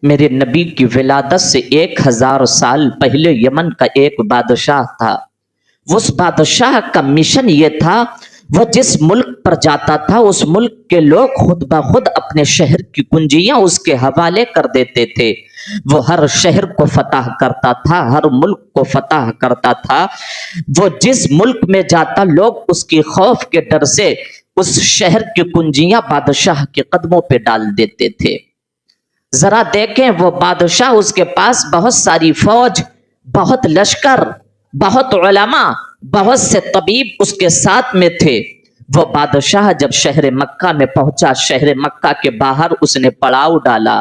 میرے نبی کی ولادت سے 1000 سال پہلے یمن کا ایک بادشاہ تھا۔ اس بادشاہ کا مشن یہ تھا، وہ جس ملک پر جاتا تھا اس ملک کے لوگ خود بخود اپنے شہر کی کنجیاں اس کے حوالے کر دیتے تھے۔ وہ ہر شہر کو فتح کرتا تھا، ہر ملک کو فتح کرتا تھا۔ وہ جس ملک میں جاتا لوگ اس کی خوف کے ڈر سے اس شہر کی کنجیاں بادشاہ کے قدموں پہ ڈال دیتے تھے۔ ذرا دیکھیں، وہ بادشاہ، اس کے پاس بہت ساری فوج، بہت لشکر، بہت علماء، بہت سے طبیب اس کے ساتھ میں تھے۔ وہ بادشاہ جب شہر مکہ میں پہنچا، شہر مکہ کے باہر اس نے پڑاؤ ڈالا۔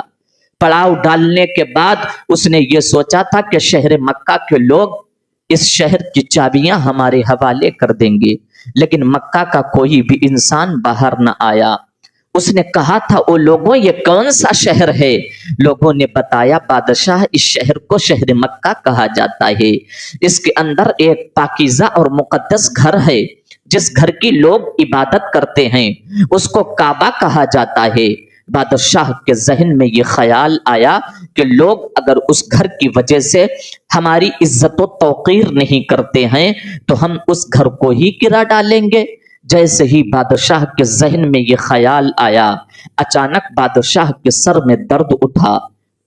پڑاؤ ڈالنے کے بعد اس نے یہ سوچا تھا کہ شہر مکہ کے لوگ اس شہر کی چابیاں ہمارے حوالے کر دیں گے، لیکن مکہ کا کوئی بھی انسان باہر نہ آیا۔ اس نے کہا تھا، او لوگوں، یہ کون سا شہر ہے؟ لوگوں نے بتایا، بادشاہ، اس شہر کو شہر مکہ کہا جاتا ہے۔ اس کے اندر ایک پاکیزہ اور مقدس گھر ہے، جس گھر کی لوگ عبادت کرتے ہیں، اس کو کعبہ کہا جاتا ہے۔ بادشاہ کے ذہن میں یہ خیال آیا کہ لوگ اگر اس گھر کی وجہ سے ہماری عزت و توقیر نہیں کرتے ہیں تو ہم اس گھر کو ہی گرا ڈالیں گے۔ جیسے ہی بادشاہ کے ذہن میں یہ خیال آیا، اچانک بادشاہ کے سر میں درد اٹھا۔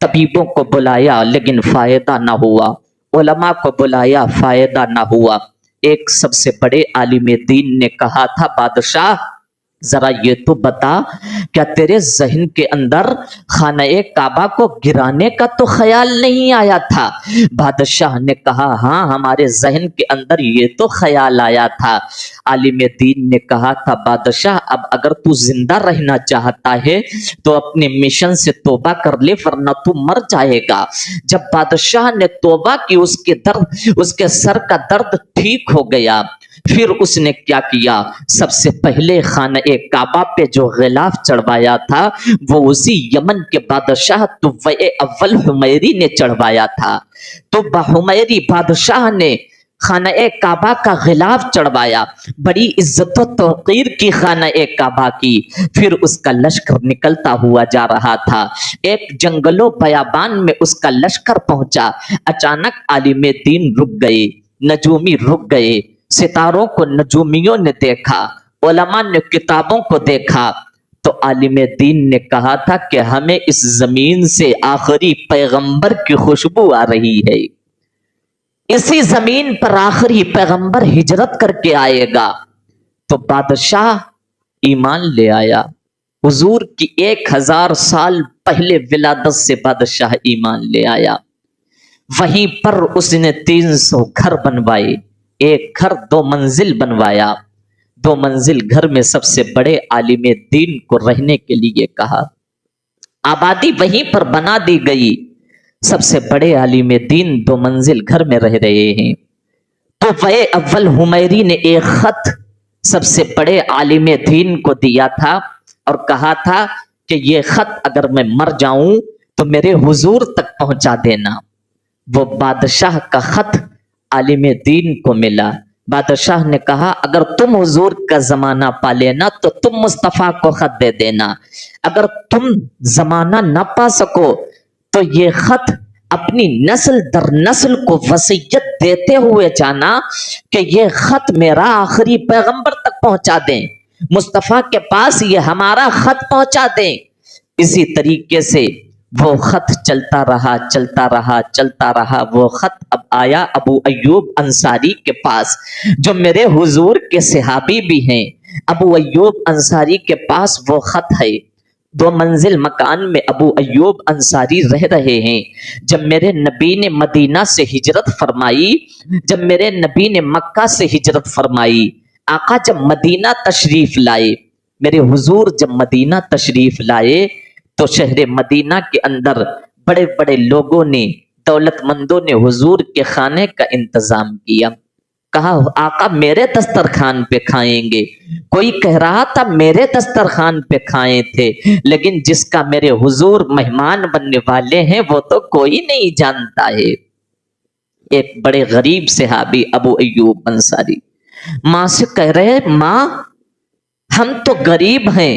طبیبوں کو بلایا لیکن فائدہ نہ ہوا، علماء کو بلایا، فائدہ نہ ہوا۔ ایک سب سے بڑے عالم دین نے کہا تھا، بادشاہ، ذرا یہ تو بتا، کیا تیرے ذہن کے اندر خانہ کعبہ کو گرانے کا تو خیال نہیں آیا تھا؟ بادشاہ نے کہا، ہاں، ہمارے ذہن کے اندر یہ تو خیال آیا تھا۔ عالم دین نے کہا تھا، بادشاہ، اب اگر تو زندہ رہنا چاہتا ہے تو اپنے مشن سے توبہ کر لے، ورنہ تو مر جائے گا۔ جب بادشاہ نے توبہ کی، اس کے سر کا درد ٹھیک ہو گیا۔ پھر اس نے کیا کیا؟ سب سے پہلے خانہ کعبہ پہ جو غلاف چڑھوایا تھا وہ اسی یمن کے بادشاہ طوع اول حمیری نے چڑھوایا تھا۔ طوع حمیری بادشاہ نے خانہ کعبہ کا غلاف چڑھوایا، بڑی عزت و توقیر کی خانہ کعبہ کی۔ پھر اس کا لشکر نکلتا ہوا جا رہا تھا، ایک جنگل و بیابان میں اس کا لشکر پہنچا۔ اچانک عالم دین رک گئے، نجومی رک گئے، ستاروں کو نجومیوں نے دیکھا، علماء نے کتابوں کو دیکھا۔ تو عالم دین نے کہا تھا کہ ہمیں اس زمین سے آخری پیغمبر کی خوشبو آ رہی ہے، اسی زمین پر آخری پیغمبر ہجرت کر کے آئے گا۔ تو بادشاہ ایمان لے آیا، حضور کی 1000 سال پہلے ولادت سے بادشاہ ایمان لے آیا۔ وہیں پر اس نے 300 گھر بنوائے، ایک گھر 2 منزل بنوایا۔ 2 منزل گھر میں سب سے بڑے عالم دین کو رہنے کے لیے کہا، آبادی وہیں پر بنا دی گئی۔ سب سے بڑے عالم دین 2 منزل گھر میں رہ رہے ہیں۔ تو وہ اول حمیری نے ایک خط سب سے بڑے عالم دین کو دیا تھا اور کہا تھا کہ یہ خط اگر میں مر جاؤں تو میرے حضور تک پہنچا دینا۔ وہ بادشاہ کا خط عالم دین کو ملا۔ بادشاہ نے کہا، اگر تم حضور کا زمانہ پا لینا تو تم مصطفیٰ کو خط دے دینا، اگر تم زمانہ نہ پا سکو تو یہ خط اپنی نسل در نسل کو وصیت دیتے ہوئے جانا کہ یہ خط میرا آخری پیغمبر تک پہنچا دیں، مصطفیٰ کے پاس یہ ہمارا خط پہنچا دیں۔ اسی طریقے سے وہ خط چلتا رہا، چلتا رہا، چلتا رہا۔ وہ خط اب آیا ابو ایوب انصاری کے پاس، جو میرے حضور کے صحابی بھی ہیں۔ ابو ایوب انصاری کے پاس وہ خط ہے۔ 2 منزل مکان میں ابو ایوب انصاری رہ رہے ہیں۔ جب میرے نبی نے مدینہ سے ہجرت فرمائی، جب میرے نبی نے مکہ سے ہجرت فرمائی، آقا جب مدینہ تشریف لائے، میرے حضور جب مدینہ تشریف لائے تو شہر مدینہ کے اندر بڑے بڑے لوگوں نے، دولت مندوں نے حضور کے کھانے کا انتظام کیا۔ کہا، آقا میرے دسترخوان پہ کھائیں گے۔ کوئی کہہ رہا تھا میرے دسترخوان پہ کھائے تھے، لیکن جس کا میرے حضور مہمان بننے والے ہیں وہ تو کوئی نہیں جانتا ہے۔ ایک بڑے غریب صحابی ابو ایوب انصاری ماں سے کہہ رہے، ماں ہم تو غریب ہیں،